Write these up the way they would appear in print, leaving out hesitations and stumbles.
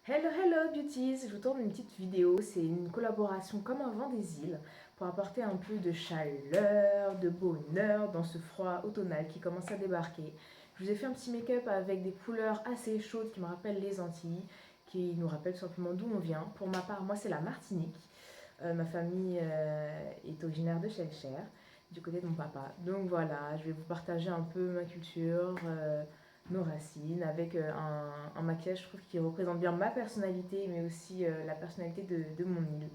Hello hello beauties, je vous tourne une petite vidéo, c'est une collaboration comme un vent des îles pour apporter un peu de chaleur, de bonheur dans ce froid automnal qui commence à débarquer. Je vous ai fait un petit make-up avec des couleurs assez chaudes qui me rappellent les Antilles, qui nous rappellent tout simplement d'où on vient. Pour ma part, moi c'est la Martinique. Ma famille est originaire de Chelcher, du côté de mon papa. Donc voilà, je vais vous partager un peu ma culture, nos racines, avec un maquillage, je trouve, qui représente bien ma personnalité, mais aussi la personnalité de mon île.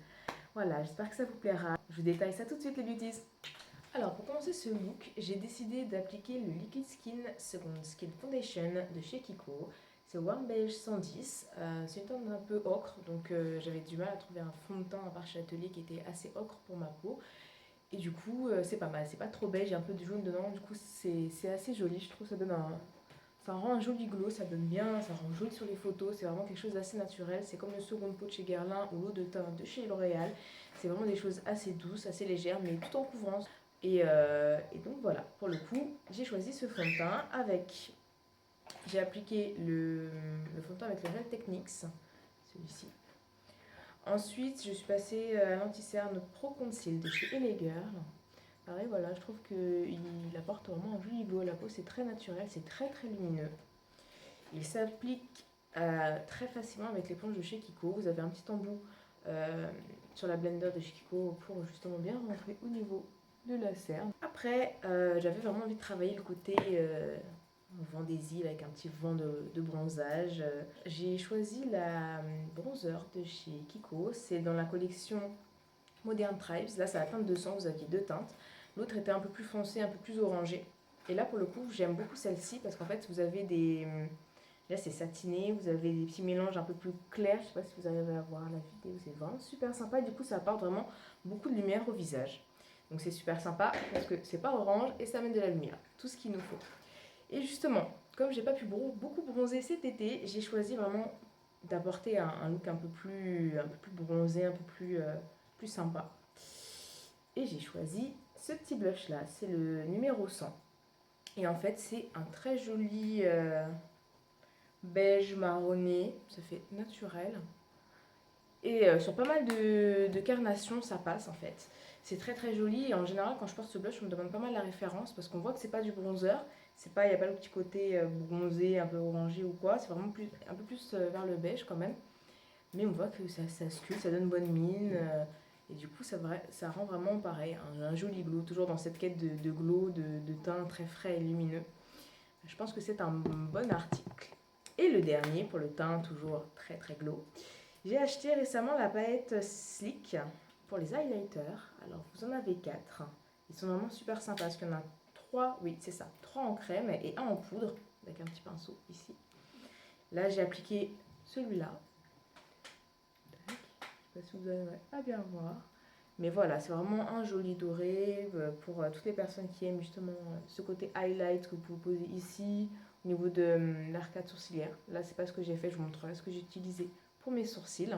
Voilà, j'espère que ça vous plaira. Je vous détaille ça tout de suite, les beauties. Alors, pour commencer ce look, j'ai décidé d'appliquer le Liquid Skin Second Skin Foundation de chez Kiko. C'est Warm Beige 110. C'est une teinte un peu ocre, donc j'avais du mal à trouver un fond de teint à part chez Atelier qui était assez ocre pour ma peau. Et du coup, c'est pas mal. C'est pas trop beige, il y a un peu de jaune dedans. Du coup, c'est assez joli. Je trouve que ça rend un joli glow, ça donne bien, ça rend joli sur les photos. C'est vraiment quelque chose d'assez naturel. C'est comme le second pot de chez Guerlain ou l'eau de teint de chez L'Oréal. C'est vraiment des choses assez douces, assez légères, mais tout en couvrant. Et donc voilà, pour le coup, j'ai choisi ce fond de teint avec. J'ai appliqué le fond de teint avec le Gel Techniques, celui-ci. Ensuite, je suis passée à l'anti-cerne Pro Conceal de chez LA Girl. Pareil, voilà, je trouve qu'il apporte vraiment un joli glow. La peau, c'est très naturel, c'est très très lumineux. Il s'applique très facilement avec l'éponge de chez Kiko. Vous avez un petit embout sur la blender de chez Kiko pour justement bien rentrer au niveau de la cerne. Après, j'avais vraiment envie de travailler le côté vent des îles avec un petit vent de bronzage. J'ai choisi la bronzer de chez Kiko. C'est dans la collection Modern Tribes. Là, c'est la teinte 200. Vous aviez deux teintes. L'autre était un peu plus foncé, un peu plus orangé. Et là, pour le coup, j'aime beaucoup celle-ci parce qu'en fait, vous avez des. Là, c'est satiné. Vous avez des petits mélanges un peu plus clairs. Je sais pas si vous arrivez à voir la vidéo. C'est vraiment super sympa. Du coup, ça apporte vraiment beaucoup de lumière au visage. Donc, c'est super sympa parce que c'est pas orange et ça amène de la lumière. Tout ce qu'il nous faut. Et justement, comme j'ai pas pu beaucoup bronzer cet été, j'ai choisi vraiment d'apporter un look un peu plus bronzé, un peu plus sympa. Et j'ai choisi ce petit blush là, c'est le numéro 100. Et en fait, c'est un très joli beige marronné, ça fait naturel. Et sur pas mal de carnations, ça passe en fait. C'est très très joli. Et en général, quand je porte ce blush, on me demande pas mal la référence parce qu'on voit que c'est pas du bronzer. C'est pas, il n'y a pas le petit côté bronzé, un peu orangé ou quoi. C'est vraiment un peu plus vers le beige quand même. Mais on voit que ça sculpte, ça donne bonne mine. Et du coup, ça rend vraiment pareil, un joli glow. Toujours dans cette quête de glow, de teint très frais et lumineux. Je pense que c'est un bon article. Et le dernier, pour le teint toujours très très glow. J'ai acheté récemment la palette Sleek pour les highlighters. Alors, vous en avez 4. Ils sont vraiment super sympas parce qu'il y en a 3, oui, c'est ça, 3 en crème et un en poudre avec un petit pinceau ici. Là, j'ai appliqué celui-là. Je ne sais pas si vous allez à bien voir. Mais voilà, c'est vraiment un joli doré pour toutes les personnes qui aiment justement ce côté highlight que vous posez ici au niveau de l'arcade sourcilière. Là, c'est pas ce que j'ai fait, je vous montrerai ce que j'ai utilisé pour mes sourcils.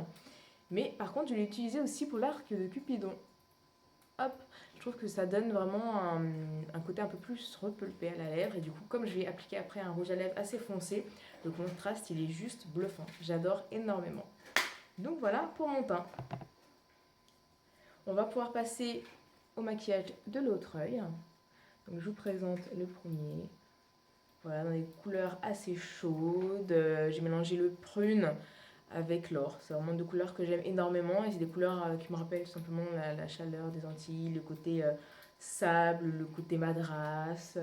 Mais par contre, je l'ai utilisé aussi pour l'arc de Cupidon. Hop, je trouve que ça donne vraiment un côté un peu plus repulpé à la lèvre. Et du coup, comme je vais appliquer après un rouge à lèvres assez foncé, le contraste, il est juste bluffant. J'adore énormément. Donc voilà pour mon teint. On va pouvoir passer au maquillage de l'autre œil. Donc je vous présente le premier. Voilà, dans des couleurs assez chaudes. J'ai mélangé le prune avec l'or. C'est vraiment deux couleurs que j'aime énormément et c'est des couleurs qui me rappellent tout simplement la chaleur des Antilles, le côté sable, le côté madras.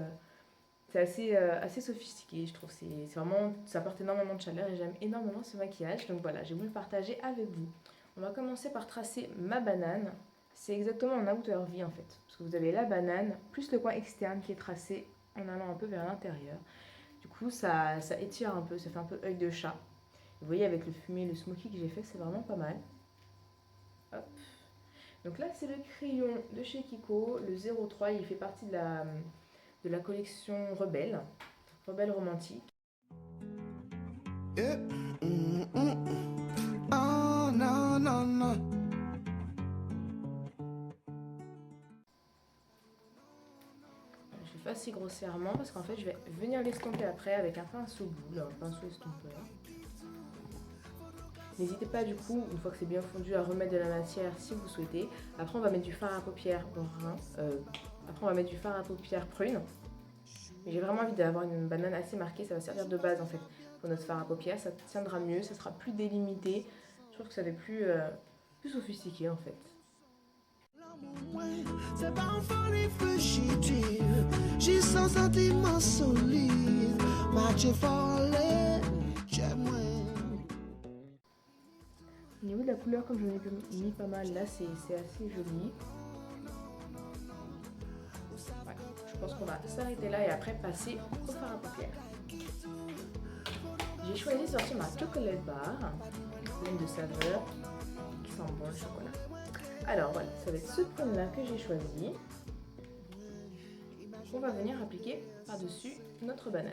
C'est assez sophistiqué, je trouve. C'est vraiment, ça apporte énormément de chaleur et j'aime énormément ce maquillage. Donc voilà, j'ai voulu le partager avec vous. On va commencer par tracer ma banane. C'est exactement en outer V en fait. Parce que vous avez la banane plus le coin externe qui est tracé en allant un peu vers l'intérieur. Du coup, ça étire un peu, ça fait un peu œil de chat. Vous voyez, avec le fumé, le smoky que j'ai fait, c'est vraiment pas mal. Hop. Donc là, c'est le crayon de chez Kiko, le 03. Il fait partie de la collection Rebelle, Rebelle romantique. Yeah. Oh, no, no, no. Je le fais assez grossièrement parce qu'en fait, je vais venir l'estomper après avec un pinceau boule, un pinceau estompeur. N'hésitez pas du coup, une fois que c'est bien fondu, à remettre de la matière si vous souhaitez. Après on va mettre du fard à paupières brun. Après on va mettre du fard à paupières prune. Mais j'ai vraiment envie d'avoir une banane assez marquée, ça va servir de base en fait pour notre fard à paupières. Ça tiendra mieux, ça sera plus délimité. Je trouve que ça fait plus sophistiqué en fait. C'est pas un folie fugitive, j'ai son sentiment solide, match folle, j'aime. Au niveau de la couleur, comme j'en ai mis pas mal là, c'est assez joli. Ouais, je pense qu'on va s'arrêter là et après passer au fard à paupières. J'ai choisi de sortir ma chocolate bar, pleine de saveurs, qui sent bon le chocolat. Alors voilà, ça va être ce prune là que j'ai choisi. On va venir appliquer par-dessus notre banane.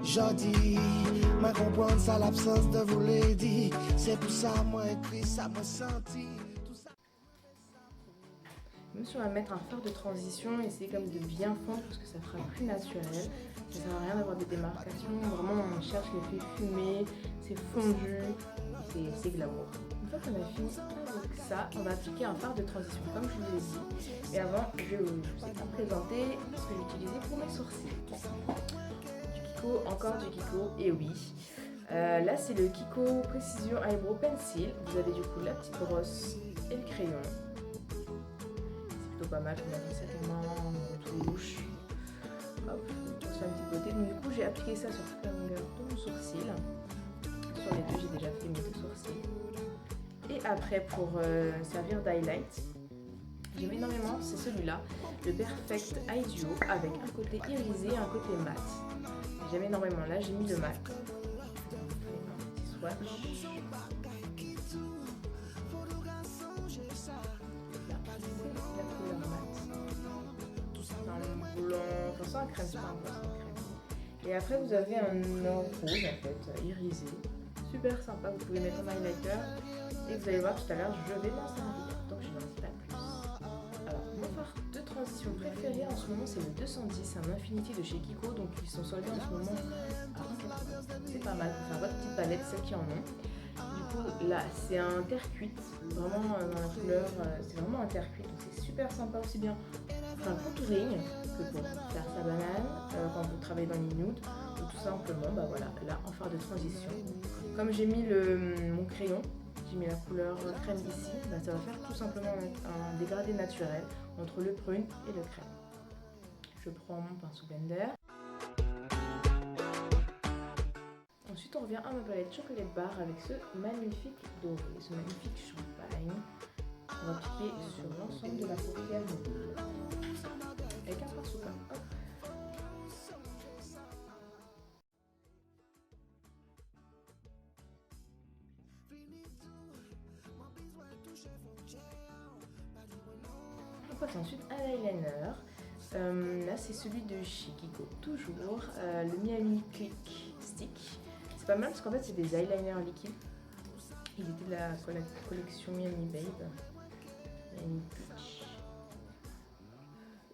Jodi, ma comprendre ça l'absence de vous l'ai dit. C'est pour ça moi écrit, ça m'a senti. Même si on va mettre un fard de transition, essayez comme de bien fondre parce que ça fera plus naturel. Ça sert à rien d'avoir des démarcations. Vraiment, on cherche l'effet fumé, c'est fondu, c'est glamour. Une fois qu'on a fini avec ça, on va appliquer un fard de transition comme je vous l'ai dit. Et avant, je vous ai présenté ce que j'utilisais pour mes sourcils. Du Kiko, encore du Kiko, et oui. Là, c'est le Kiko Precision Eyebrow Pencil. Vous avez du coup la petite brosse et le crayon. Pas mal, on a mis ça tellement en touche. Hop, on se fait un petit côté. Donc du coup j'ai appliqué ça sur toute la longueur de mon sourcil. Sur les deux, j'ai déjà fait mes deux sourcils. Et après pour servir d'highlight, j'aime énormément, c'est celui-là, le Perfect Eye Duo avec un côté irisé et un côté mat. J'aime énormément, là j'ai mis le mat. Un petit swatch. Un crème, c'est pas un crème. Et après vous avez un or rouge en fait, irisé, super sympa, vous pouvez mettre un highlighter et vous allez voir tout à l'heure je vais m'en servir, donc je n'en dis pas plus. Alors mon fard de transition préféré en ce moment c'est le 210, un Infinity de chez Kiko, donc ils sont soldés en ce moment à 1,80 €. C'est pas mal pour faire votre petite palette, ceux qui en ont. Du coup là c'est un terre cuite, vraiment dans la couleur, c'est vraiment un terre cuite, donc c'est super sympa aussi bien pour un contouring que pour faire sa banane, quand vous travaillez dans les nudes, ou tout simplement, bah voilà, là en fard de transition. Comme j'ai mis mon crayon, j'ai mis la couleur crème ici, bah ça va faire tout simplement un dégradé naturel entre le prune et le crème. Je prends mon pinceau blender. Ensuite on revient à ma palette chocolate bar avec ce magnifique doré, ce magnifique champagne. On va appliquer sur l'ensemble de la paupière mobile. Avec un pinceau comme hop. On passe ensuite à l'eyeliner. Là c'est celui de chez Kiko, toujours le Miami Click Stick. C'est pas mal parce qu'en fait c'est des eyeliners liquides. Il était de la collection Miami Babe. Miami Peach.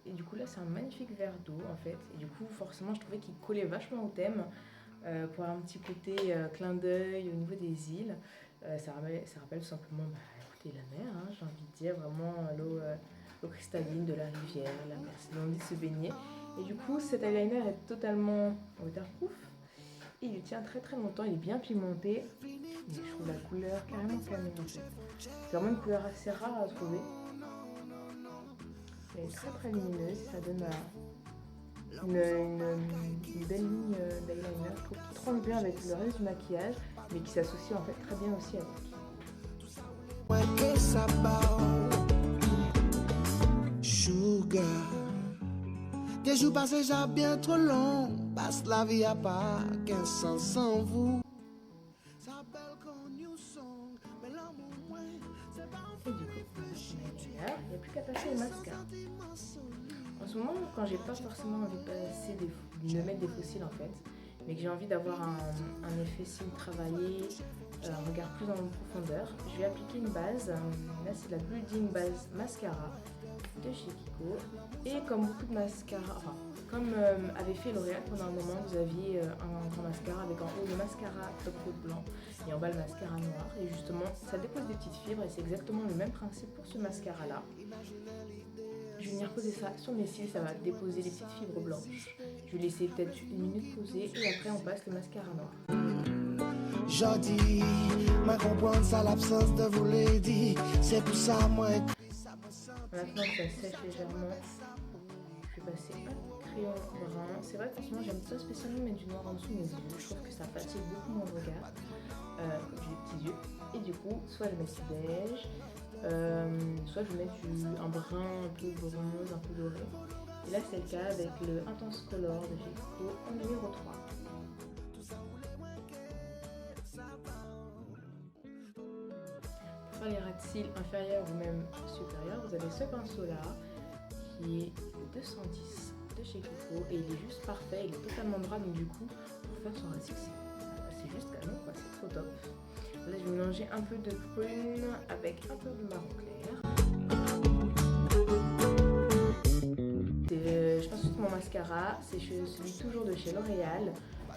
Et du coup là c'est un magnifique verre d'eau en fait. Et du coup forcément je trouvais qu'il collait vachement au thème. Pour un petit côté clin d'œil au niveau des îles. Ça rappelle tout simplement écoutez, la mer, hein, j'ai envie de dire, vraiment l'eau cristalline de la rivière, la mer, c'est l'envie de se baigner. Et du coup cet eyeliner est totalement waterproof. Et il tient très très longtemps, il est bien pigmenté. Et je trouve la couleur carrément cannelle en fait. C'est vraiment une couleur assez rare à trouver. Elle est très très lumineuse, ça donne une belle ligne d'eyeliner, je trouve, qui tranche bien avec le reste du maquillage, mais qui s'associe en fait très bien aussi avec. Sugar, des jours passés j'ai bien trop long, passe la vie à pas qu'un sens sans vous. Et du coup, il n'y a plus qu'à passer au mascara. En ce moment, quand j'ai pas forcément envie de mettre des fossiles en fait, mais que j'ai envie d'avoir un effet cils travaillé, un regard plus en profondeur, je vais appliquer une base. Là, c'est la Building Base Mascara de chez Kiko. Et comme beaucoup de mascara, Comme avait fait L'Oréal pendant un moment, vous aviez un grand mascara avec en haut le mascara top coat blanc et en bas le mascara noir. Et justement, ça dépose des petites fibres et c'est exactement le même principe pour ce mascara-là. Je vais venir poser ça sur mes cils, ça va déposer les petites fibres blanches. Je vais laisser peut-être une minute poser et après on passe le mascara noir. Jodi, ma comprendre ça l'absence de vous l'ai dit. C'est pour ça moi. Maintenant que ça sèche légèrement, je vais passer un crayon brun. C'est vrai qu'en ce moment j'aime pas spécialement mettre du noir en dessous de mes yeux. Je trouve que ça fatigue beaucoup mon regard. Comme j'ai des petits yeux. Et du coup, soit je mets du beige, soit je mets un brun un peu bronze, un peu doré. Et là c'est le cas avec le Intense Color de chez Kiko en numéro 3. Pour faire les ras de cils inférieurs ou même supérieurs, vous avez ce pinceau là qui est le 210 de chez Kiko et il est juste parfait, il est totalement droit, donc du coup pour faire son ras de cils c'est juste canon quoi, c'est trop top. Là je vais mélanger un peu de prune avec un peu de marron clair. Je passe ensuite mon mascara, c'est celui toujours de chez L'Oréal,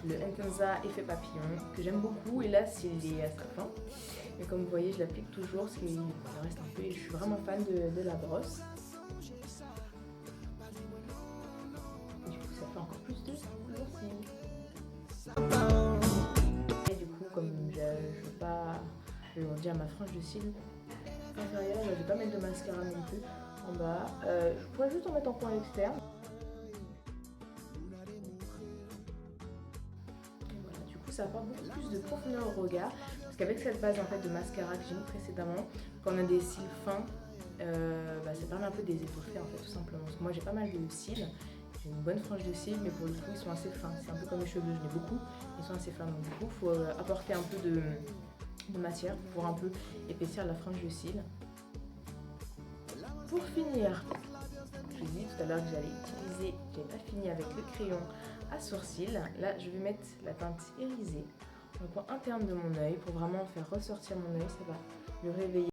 le Intenza Effet Papillon, que j'aime beaucoup et là il est à sa fin. Mais comme vous voyez je l'applique toujours parce qu'il reste un peu et je suis vraiment fan de la brosse. Et du coup ça fait encore plus de sourcils. Et du coup comme je veux pas dire ma frange de cils inférieure, je vais pas mettre de mascara non plus en bas. Je pourrais juste en mettre en coin externe. Et voilà, du coup ça apporte beaucoup plus de profondeur au regard. Parce qu'avec cette base en fait de mascara que j'ai mis précédemment, quand on a des cils fins, ça permet un peu de les étoffer en fait tout simplement. Parce que moi j'ai pas mal de cils. J'ai une bonne frange de cils, mais pour le coup ils sont assez fins. C'est un peu comme les cheveux, je n'ai beaucoup, ils sont assez fins. Donc du coup il faut apporter un peu de matière pour un peu épaissir la frange de cils. Pour finir, je vous ai dit tout à l'heure que j'avais pas fini avec le crayon à sourcils. Là je vais mettre la teinte irisée dans le coin interne de mon œil pour vraiment faire ressortir mon œil, ça va le réveiller.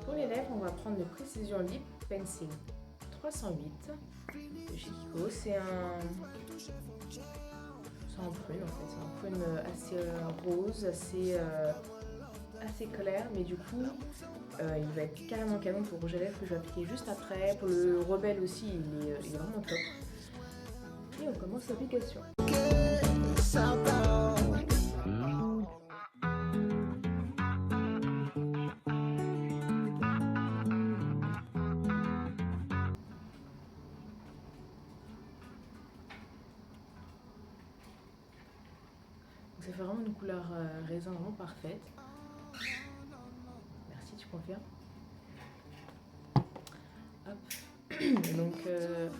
Pour les lèvres, on va prendre le Precision Lip Pencil 308 de chez Kiko. C'est un prune en fait, c'est un prune assez rose, assez clair, mais du coup il va être carrément canon pour le rouge à lèvres que je vais appliquer juste après. Pour le rebelle aussi, il est vraiment top. Et on commence l'application. Ça fait vraiment une couleur raisin vraiment parfaite. Merci, tu confirmes. Hop. Donc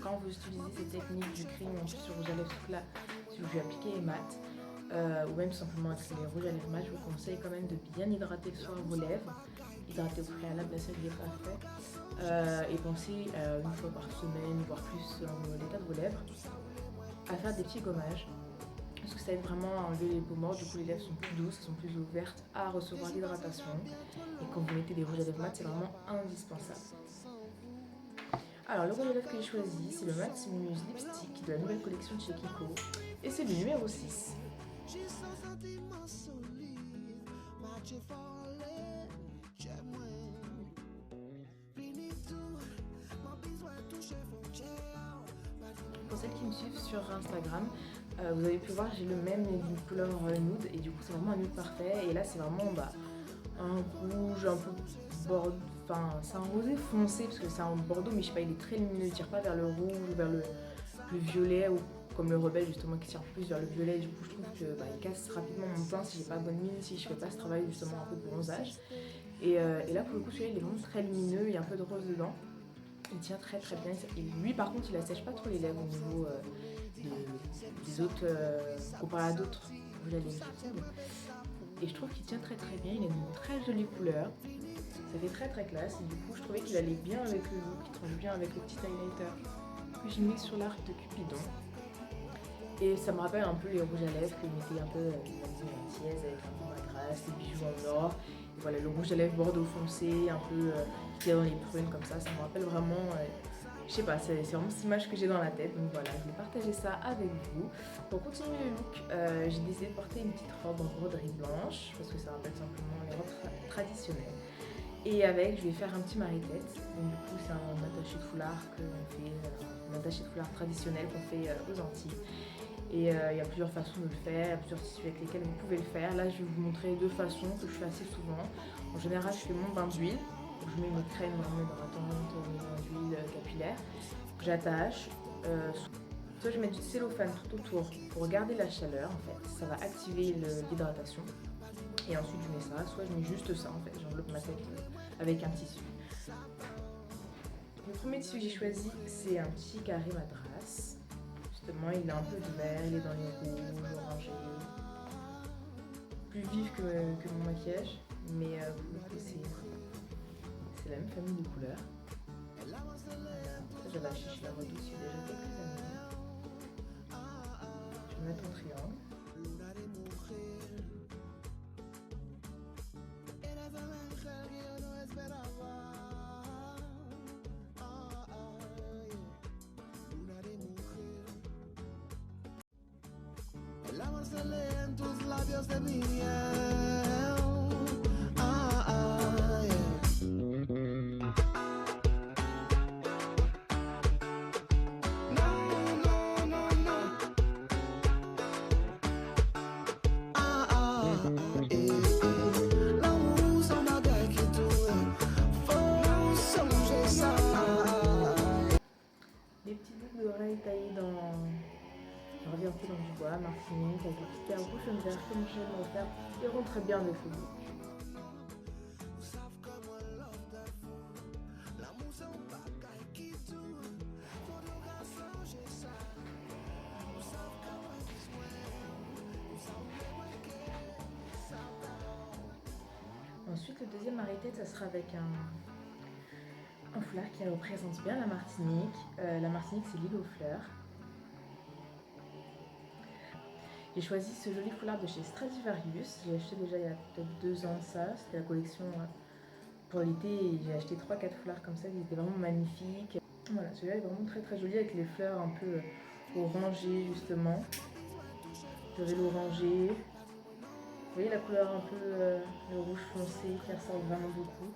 quand vous utilisez cette technique du crayon sur rouge à lèvres là, si vous appliquez les mat, ou même simplement avec les rouges à lèvres mat, je vous conseille quand même de bien hydrater le soir vos lèvres. Hydrater au préalable, là ça je l'ai pas fait. Et pensez une fois par semaine, voire plus dans l'état de vos lèvres, à faire des petits gommages. Parce que ça aide vraiment à enlever les peaux mortes, du coup les lèvres sont plus douces, elles sont plus ouvertes à recevoir l'hydratation. Et quand vous mettez des rouges à lèvres mat, c'est vraiment indispensable. Alors le rouge à lèvres que j'ai choisi, c'est le Matte Muse Lipstick de la nouvelle collection de chez Kiko. Et c'est le numéro 6. Pour celles qui me suivent sur Instagram, vous avez pu voir, j'ai le même d'une couleur nude et du coup c'est vraiment un nude parfait. Et là c'est vraiment un rouge un peu bordeaux, enfin c'est un rosé foncé parce que c'est un bordeaux, mais je sais pas, il est très lumineux, il tire pas vers le rouge ou vers le violet ou comme le rebelle justement qui tire plus vers le violet. Du coup je trouve que il casse rapidement mon teint si j'ai pas bonne mine, si je fais pas ce travail justement un peu de bronzage. Et là pour le coup celui-là il est vraiment très lumineux, il y a un peu de rose dedans. Il tient très très bien. Et lui par contre il assèche pas trop les lèvres au niveau des autres, comparé à d'autres rouges à lèvres. Et je trouve qu'il tient très très bien, il a une très jolie couleur. Ça fait très très classe et du coup je trouvais qu'il allait bien avec le look, il tranche bien avec le petit highlighter que j'ai mis sur l'arc de Cupidon. Et ça me rappelle un peu les rouges à lèvres que je mettais un peu une maison antillaise avec un peu materasse, des bijoux en or. Et voilà, le rouge à lèvres bordeaux foncé, un peu qui est dans les prunes comme ça me rappelle vraiment, je sais pas, c'est vraiment cette image que j'ai dans la tête. Donc voilà, je vais partager ça avec vous. Pour continuer le look, j'ai décidé de porter une petite robe en broderie blanche parce que ça rappelle simplement les robes traditionnelles. Et avec, je vais faire un petit marée-tête. Donc du coup, c'est un attaché de foulard que l'on fait, un attaché de foulard traditionnel qu'on fait aux Antilles. Et il y a plusieurs façons de le faire, il y a plusieurs tissus avec lesquels vous pouvez le faire. Là, je vais vous montrer deux façons que je fais assez souvent. En général, je fais mon bain d'huile. Je mets mes crèmes vraiment hydratantes, mes bains d'huile capillaire. J'attache. Soit je mets du cellophane tout autour pour garder la chaleur, en fait. Ça va activer l'hydratation. Et ensuite, je mets ça. Soit je mets juste ça, en fait. J'enveloppe ma tête avec un tissu. Le premier tissu que j'ai choisi, c'est un petit carré madras. Justement, il est un peu de vert, il est dans les rouges, orangés. Plus vif que mon maquillage, mais pour le coup, c'est la même famille de couleurs. Ça, j'avais acheté chez La Redouce il y a déjà quelques années. Je vais mettre en triangle. El amor se lee en tus labios de miel. Yeah. No, no, no, no. Yeah. L'amour, c'est un bagage qui tourne. Faut songer ça. Des petits boucles d'oreilles taillées dans. Je reviens un peu dans du bois, Martinique, avec des petites perles rouges jaune vert comme j'aime le faire. Ils rentrent très bien avec le look. Ensuite, le deuxième marée-tête, ça sera avec un foulard qui représente bien la Martinique. La Martinique, c'est l'île aux fleurs. J'ai choisi ce joli foulard de chez Stradivarius. J'ai acheté déjà il y a peut-être 2 ans de ça. C'était la collection pour l'été et j'ai acheté 3-4 foulards comme ça. Ils étaient vraiment magnifiques. Voilà, celui-là est vraiment très très joli avec les fleurs un peu orangées justement. J'avais l'orangé. Vous voyez la couleur un peu le rouge foncé qui ressort vraiment beaucoup.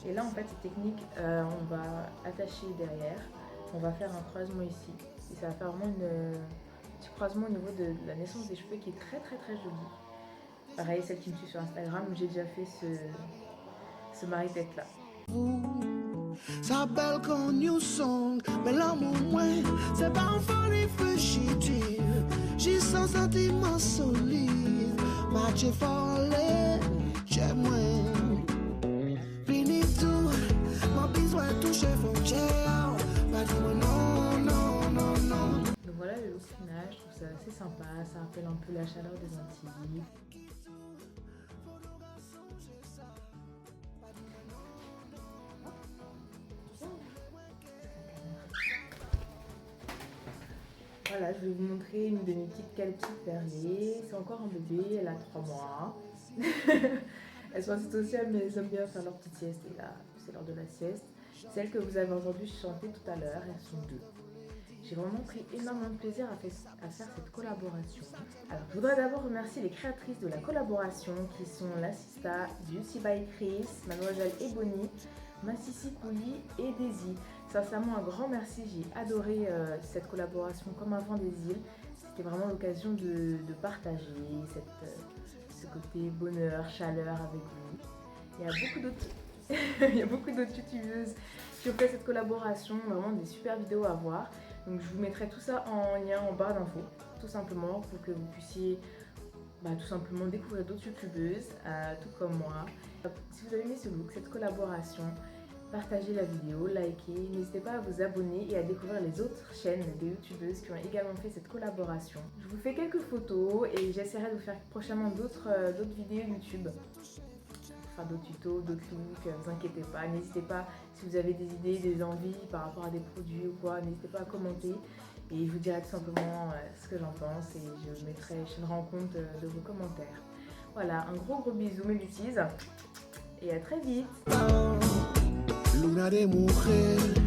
Et là en fait cette technique, on va attacher derrière. On va faire un croisement ici et ça va faire vraiment un petit croisement au niveau de la naissance des cheveux qui est très très très joli. Pareil, celle qui me suit sur Instagram, j'ai déjà fait ce marée-tête là. Ça belle qu'on new song, mais l'amour moins, c'est pas un folie fugitive. J'ai son sentiment solide, match folle, j'aime moins. Fini tout, mon besoin toucher frontière. Donc voilà le look final, je trouve ça assez sympa, ça rappelle un peu la chaleur des Antilles. Voilà, je vais vous montrer une de mes petites calpites perlées. C'est encore un bébé, elle a 3 mois. Elles sont assez sociales, mais elles aiment bien faire leur petite sieste. Et là, c'est l'heure de la sieste. Celles que vous avez entendues chanter tout à l'heure, elles sont 2. J'ai vraiment pris énormément de plaisir à faire cette collaboration. Alors, je voudrais d'abord remercier les créatrices de la collaboration qui sont l'Assista, Beauty by Chris, Mademoiselle Ebony, Massissi Kouli et Daisy. Sincèrement, un grand merci, j'ai adoré cette collaboration comme un vent des îles. C'était vraiment l'occasion de partager ce côté bonheur, chaleur avec vous. Il y a beaucoup d'autres youtubeuses qui ont fait cette collaboration, vraiment des super vidéos à voir. Donc je vous mettrai tout ça en lien en barre d'infos, tout simplement pour que vous puissiez tout simplement découvrir d'autres youtubeuses, tout comme moi. Si vous avez aimé ce look, cette collaboration, partagez la vidéo, likez, n'hésitez pas à vous abonner et à découvrir les autres chaînes de youtubeuses qui ont également fait cette collaboration. Je vous fais quelques photos et j'essaierai de vous faire prochainement d'autres vidéos YouTube. faire d'autres tutos, d'autres looks, vous inquiétez pas. N'hésitez pas, si vous avez des idées, des envies par rapport à des produits ou quoi, n'hésitez pas à commenter. Et je vous dirai tout simplement ce que j'en pense et je tiendrai en compte de vos commentaires. Voilà, un gros bisou mes bêtises et à très vite. Luna de mujer.